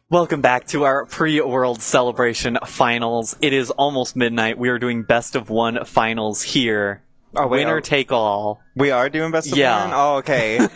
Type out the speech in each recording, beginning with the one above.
Welcome back to our pre-World Celebration finals. It is almost midnight. We are doing best of one finals here. Oh, wait, Winner take all. We are doing best of Yeah. one? Oh, okay. I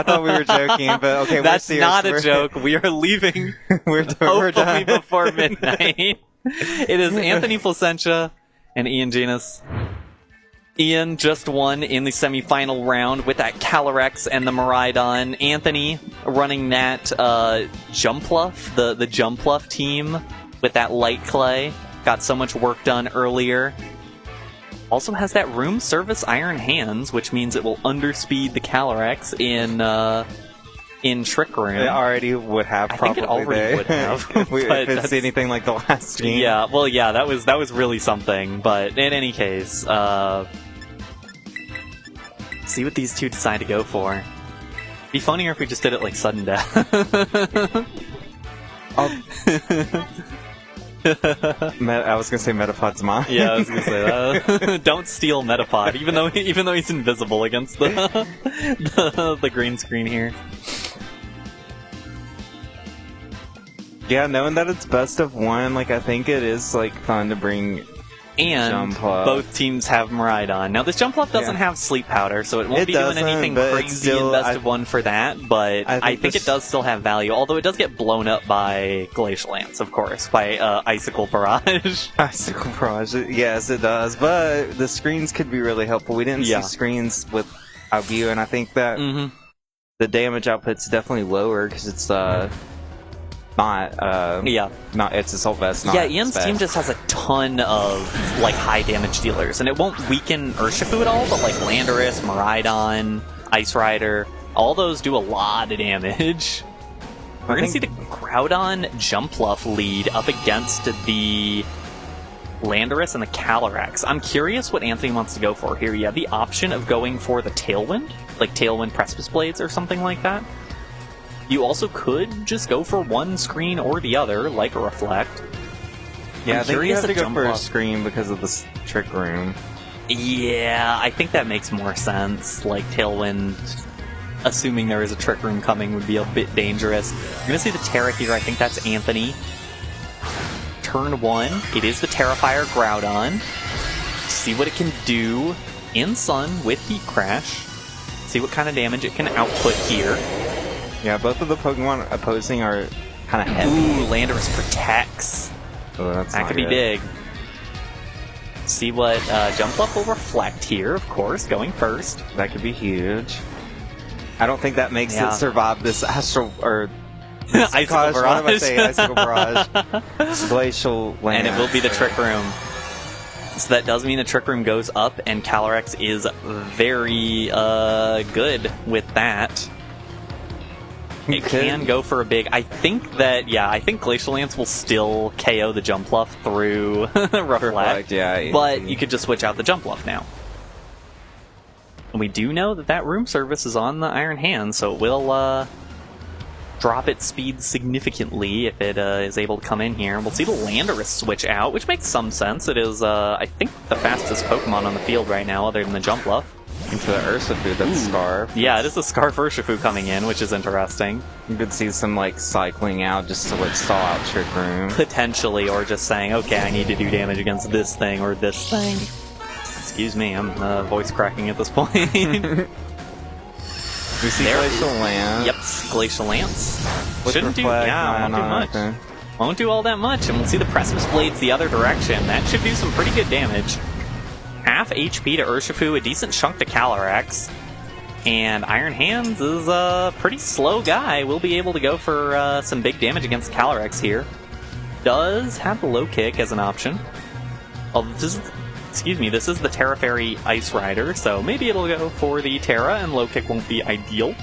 thought we were joking, but okay, That's we're serious. not a joke. We are leaving we're hopefully done. before midnight. It is Anthony Plasencia and Ian Genis. Ian just won in the semifinal round with that Calyrex and the Miraidon. Anthony running that Jumpluff, the Jumpluff team with that Light Clay. Got so much work done earlier. Also has that Room Service Iron Hands, which means it will underspeed the Calyrex in Trick Room. It already would have, probably. I think it already would have. if it's anything like the last game. Yeah, well, yeah, that was really something. But in any case, see what these two decide to go for. Be funnier if we just did it like sudden death. I was gonna say Metapod's mine. Yeah, I was gonna say that. Don't steal Metapod, even though he's invisible against the green screen here. Yeah, knowing that it's best of one, like I think it is like fun to bring. And Jumpluff. Both teams have Miraidon. Now, this Jumpluff doesn't have Sleep Powder, so it won't be doing anything crazy in Best of One for that, but I think it does still have value, although it does get blown up by Glacial Lance, of course, by Icicle Barrage. Icicle Barrage, yes it does, but the screens could be really helpful. We didn't see screens with Albu, and I think that the damage output's definitely lower, because it's not it's Assault Vest. Not Ian's team just has a ton of like high damage dealers, and it won't weaken Urshifu at all. But like Landorus, Miraidon, Ice Rider, all those do a lot of damage. We're gonna see the Groudon Jumpluff lead up against the Landorus and the Calyrex. I'm curious what Anthony wants to go for here. You have the option of going for the Tailwind, like Tailwind Precipice Blades or something like that. You also could just go for one screen or the other, like a Reflect. Yeah, I think you have to go for a screen because of the Trick Room. Yeah, I think that makes more sense. Like, Tailwind, assuming there is a Trick Room coming, would be a bit dangerous. You're going to see the Terra here. I think that's Anthony. Turn 1, it is the Terrifier Groudon. See what it can do in Sun with Heat Crash. See what kind of damage it can output here. Yeah, both of the Pokemon opposing are kind of heavy. Ooh, Landorus protects. Oh, that could be big. See what Jumpluff will reflect here, of course, going first. That could be huge. I don't think that makes it survive this Astral or Icicle Barrage. What did I say? Icicle Barrage. Glacial Land. And it will be the Trick Room. So that does mean the Trick Room goes up, and Calyrex is very good with that. It can go for a big... I think Glacial Lance will still KO the Jumpluff through Reflect. Yeah, but you could just switch out the Jumpluff now. And we do know that Room Service is on the Iron Hand, so it will drop its speed significantly if it is able to come in here. We'll see the Landorus switch out, which makes some sense. It is, I think, the fastest Pokemon on the field right now, other than the Jumpluff. Into the Urshifu, that's Scarf. Yeah, it is the Scarf Urshifu coming in, which is interesting. You could see some, like, cycling out just to, like, stall out Trick Room. Potentially, or just saying, okay, I need to do damage against this thing or this thing. Excuse me, I'm voice cracking at this point. We see Glacial Lance. Yep, Glacial Lance. Won't do much. Okay. Won't do all that much, and we'll see the Precipice Blades the other direction. That should do some pretty good damage. Half HP to Urshifu, a decent chunk to Calyrex. And Iron Hands is a pretty slow guy. We'll be able to go for some big damage against Calyrex here. Does have the Low Kick as an option. Oh, this is the Terra Fairy Ice Rider, so maybe it'll go for the Terra, and Low Kick won't be ideal.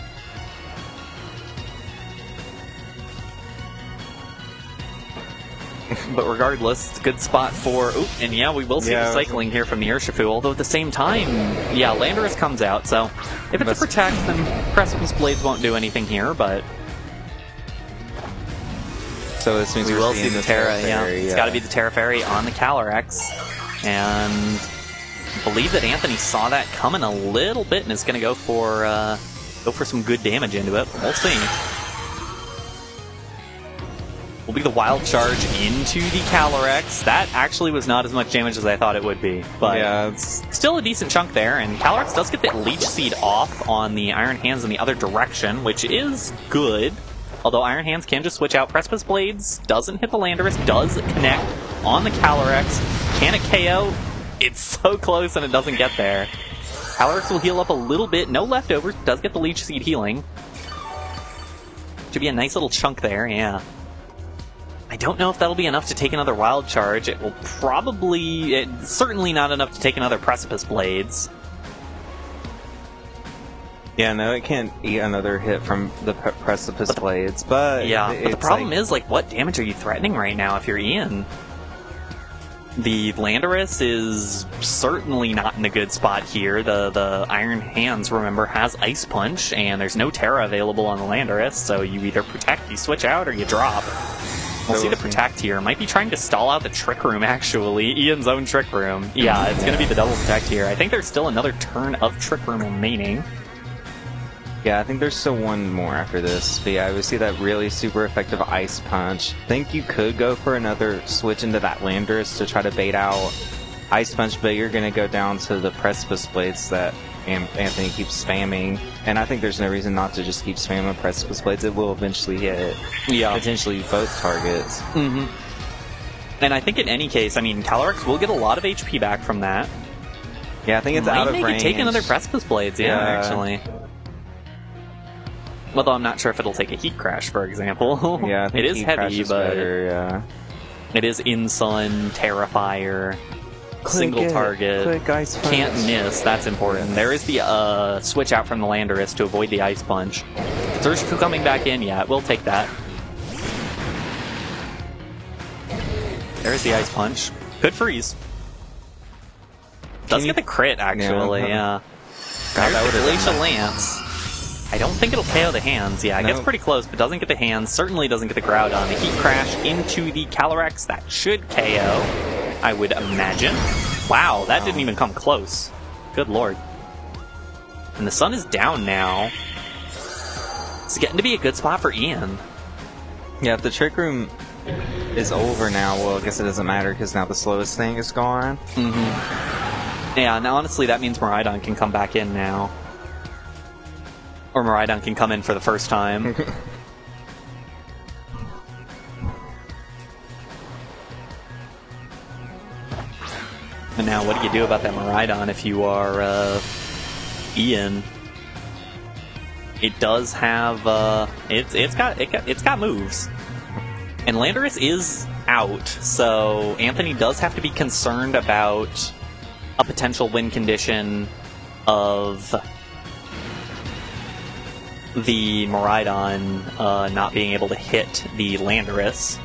But regardless, it's a good spot for... Oop, and yeah, we will see the cycling here from the Urshifu, although at the same time, yeah, Landorus comes out, so if it's a Protect, then Precipice Blades won't do anything here, but... So this means we will see the Terra, It's got to be the Terra Fairy on the Calyrex, and I believe that Anthony saw that coming a little bit and is going to go for some good damage into it. We'll see. be the wild charge into the Calyrex. That actually was not as much damage as I thought it would be, but yeah, it's still a decent chunk there, and Calyrex does get the Leech Seed off on the Iron Hands in the other direction, which is good. Although Iron Hands can just switch out. Precipice Blades doesn't hit the Landorus, does connect on the Calyrex. Can it KO? It's so close and it doesn't get there. Calyrex will heal up a little bit, no leftovers, does get the Leech Seed healing. Should be a nice little chunk there, yeah. I don't know if that'll be enough to take another Wild Charge. It will probably... It's certainly not enough to take another Precipice Blades. Yeah, no, it can't eat another hit from the Precipice Blades, but... Yeah, but the problem is, like, what damage are you threatening right now if you're Ian? The Landorus is certainly not in a good spot here. The Iron Hands, remember, has Ice Punch, and there's no Terra available on the Landorus, so you either protect, you switch out, or you drop. We'll see the Protect here. Might be trying to stall out the Trick Room, actually. Ian's own Trick Room. Yeah, it's going to be the double Protect here. I think there's still another turn of Trick Room remaining. Yeah, I think there's still one more after this. But yeah, we see that really super effective Ice Punch. I think you could go for another switch into that Landorus to try to bait out Ice Punch, but you're going to go down to the Precipice Blades that Anthony keeps spamming. And I think there's no reason not to just keep spamming Precipice Blades. It will eventually hit potentially both targets. Mm-hmm. And I think in any case, I mean, Calyrex will get a lot of HP back from that. Yeah, I think it's out of range. Might make it take another Precipice Blades, actually. Although I'm not sure if it'll take a Heat Crash, for example. Yeah, I think it is heavy, but better, it is in Sun, Terrifier, single target, quick Ice Punch. Can't miss. That's important. There is the switch out from the Landorus to avoid the Ice Punch. Urshifu coming back in, yeah, we'll take that. There's the Ice Punch. Good freeze. Does get the crit, actually, yeah. God, There's the Glacial Lance. I don't think it'll KO the hands. Yeah, it gets pretty close, but doesn't get the hands. Certainly doesn't get the Groudon. The Heat Crash into the Calyrex. That should KO, I would imagine. Wow, that didn't even come close. Good lord. And the sun is down now. It's getting to be a good spot for Ian. Yeah, if the Trick Room is over now, well, I guess it doesn't matter because now the slowest thing is gone. Mm-hmm. Yeah, and honestly, that means Miraidon can come back in now. Or Miraidon can come in for the first time. And now, what do you do about that Miraidon if you are Ian? It does have it's got moves, and Landorus is out, so Anthony does have to be concerned about a potential win condition of the Miraidon not being able to hit the Landorus.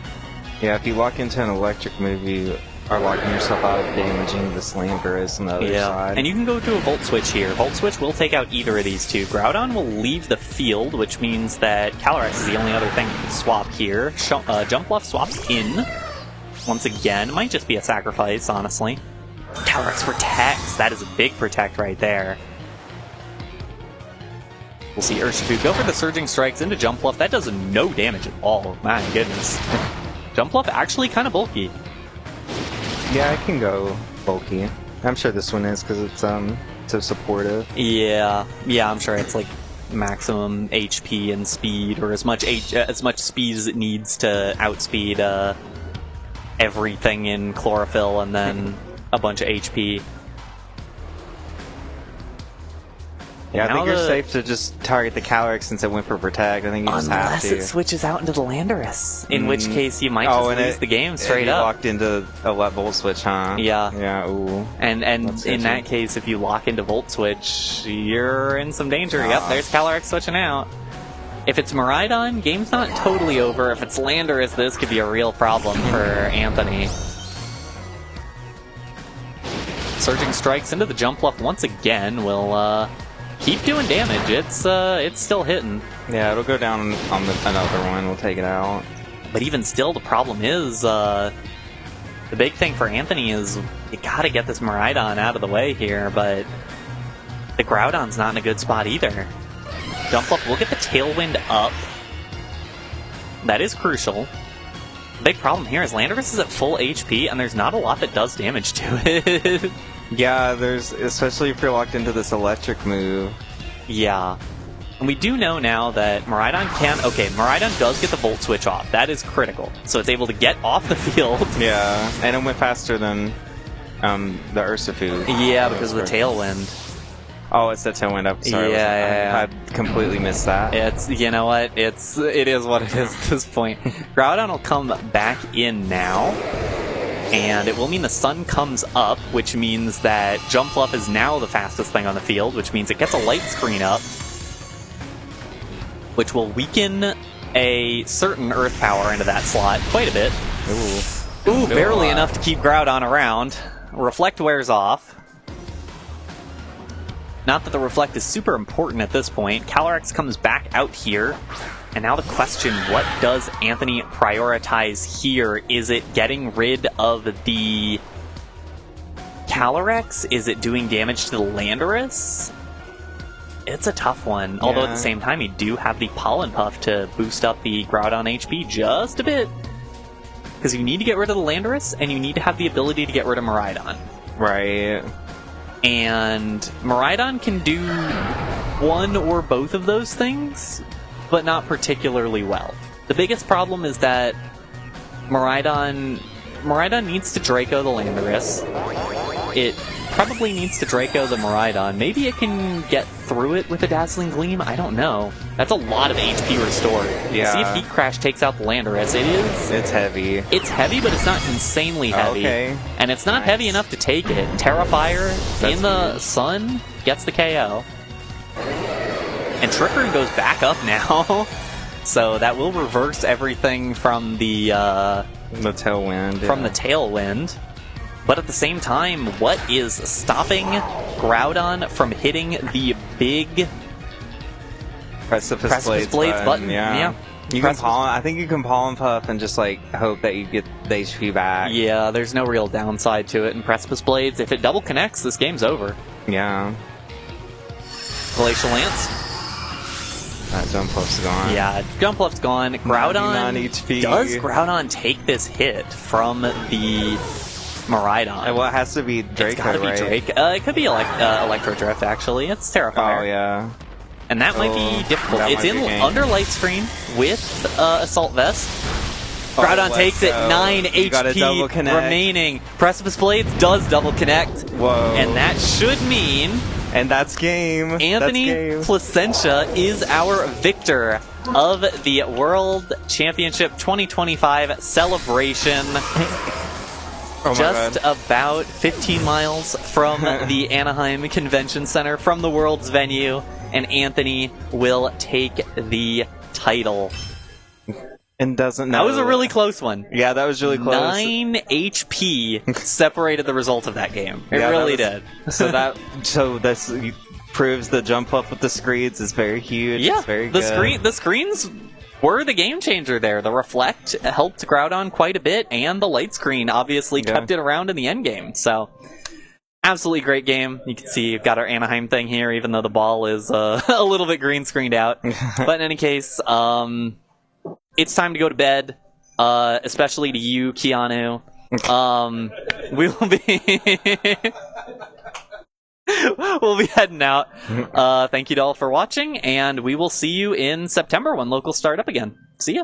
Yeah, if you lock into an electric move, you are locking yourself out of damaging this Landorus on the other side. And you can go to a Volt Switch here. Volt Switch will take out either of these two. Groudon will leave the field, which means that Calyrex is the only other thing you can swap here. Jumpluff swaps in. Once again, might just be a sacrifice, honestly. Calyrex protects. That is a big protect right there. We'll see Urshifu go for the Surging Strikes into Jumpluff. That does no damage at all. My goodness. Jumpluff actually kind of bulky. Yeah, I can go bulky. I'm sure this one is because it's so supportive. Yeah, I'm sure it's like maximum HP and speed, or as much speed as it needs to outspeed everything in Chlorophyll, and then a bunch of HP. Yeah, I think you're safe to just target the Calyrex since it went for Protect. I think you just have to. Unless it switches out into the Landorus, in which case you might just lose the game straight up. Locked into a Volt Switch, huh? Yeah. Yeah, ooh. And in that case, if you lock into Volt Switch, you're in some danger. Yep, there's Calyrex switching out. If it's Miraidon, game's not totally over. If it's Landorus, this could be a real problem for Anthony. Surging Strikes into the Jumpluff once again will keep doing damage. It's still hitting. Yeah, it'll go down on another one. We'll take it out. But even still, the problem is the big thing for Anthony is you gotta get this Miraidon out of the way here, but the Groudon's not in a good spot either. Jumpluff will get the Tailwind up. That is crucial. big problem here is Landorus is at full HP, and there's not a lot that does damage to it. Yeah, there's, especially if you're locked into this electric move. Yeah. And we do know now that Miraidon can... Okay, Miraidon does get the Volt Switch off. That is critical. So it's able to get off the field. Yeah, and it went faster than the Urshifu. Yeah, because of the Tailwind. Oh, it's the Tailwind up. Sorry, Yeah. I completely missed that. It's, you know what? It is what it is at this point. Groudon will come back in now. And it will mean the sun comes up, which means that Jumpluff is now the fastest thing on the field, which means it gets a light screen up, which will weaken a certain Earth power into that slot quite a bit. Ooh, barely enough to keep Groudon around. Reflect wears off. Not that the Reflect is super important at this point. Calyrex comes back out here. And now the question, what does Anthony prioritize here? Is it getting rid of the Calyrex? Is it doing damage to the Landorus? It's a tough one. Yeah. Although at the same time, you do have the Pollen Puff to boost up the Groudon HP just a bit. Because you need to get rid of the Landorus, and you need to have the ability to get rid of Miraidon. Right. And Miraidon can do one or both of those things, but not particularly well. The biggest problem is that Miraidon needs to Draco the Landorus. It probably needs to Draco the Miraidon. Maybe it can get through it with a Dazzling Gleam? I don't know. That's a lot of HP restored. Yeah. See if Heat Crash takes out the Landorus. It's heavy. It's heavy, but it's not insanely heavy. Okay. And it's not heavy enough to take it. Terrafire in the sun gets the KO. And Trick Room goes back up now. So that will reverse everything from the Tailwind. From the Tailwind. But at the same time, what is stopping Groudon from hitting the big Precipice Blades button? Yeah. You can I think you can Pollen Puff and just like hope that you get the HP back. Yeah, there's no real downside to it in Precipice Blades. If it double connects, this game's over. Yeah. Glacial Lance. That Jumpluff's gone. Yeah, Jumpluff's gone. Groudon HP. Does Groudon take this hit from the Miraidon? Well, it has to be Draco, It's gotta be right? Drake. It could be Electro Drift, actually. It's Terrafire. Oh, yeah. And that might be difficult. It's in under Light Screen with Assault Vest. Groudon takes it, 9 HP remaining. Precipice Blades does double connect. Whoa. And that should mean... And that's game. Anthony Plasencia is our victor of the World Championship 2025 celebration. Just about 15 miles from the Anaheim Convention Center, from the World's venue, and Anthony will take the title. And doesn't know. That was a really close one. Yeah, that was really close. 9 HP separated the result of that game. It really did. So this proves the jump up with the screens is very huge. Yeah, it's very good. The screens were the game changer there. The Reflect helped Groudon quite a bit, and the light screen obviously kept it around in the end game. So, absolutely great game. You can see you've got our Anaheim thing here, even though the ball is a little bit green screened out. But in any case, it's time to go to bed, especially to you, Keanu. We will be... We'll be heading out. Thank you to all for watching, and we will see you in September when locals start up again. See ya.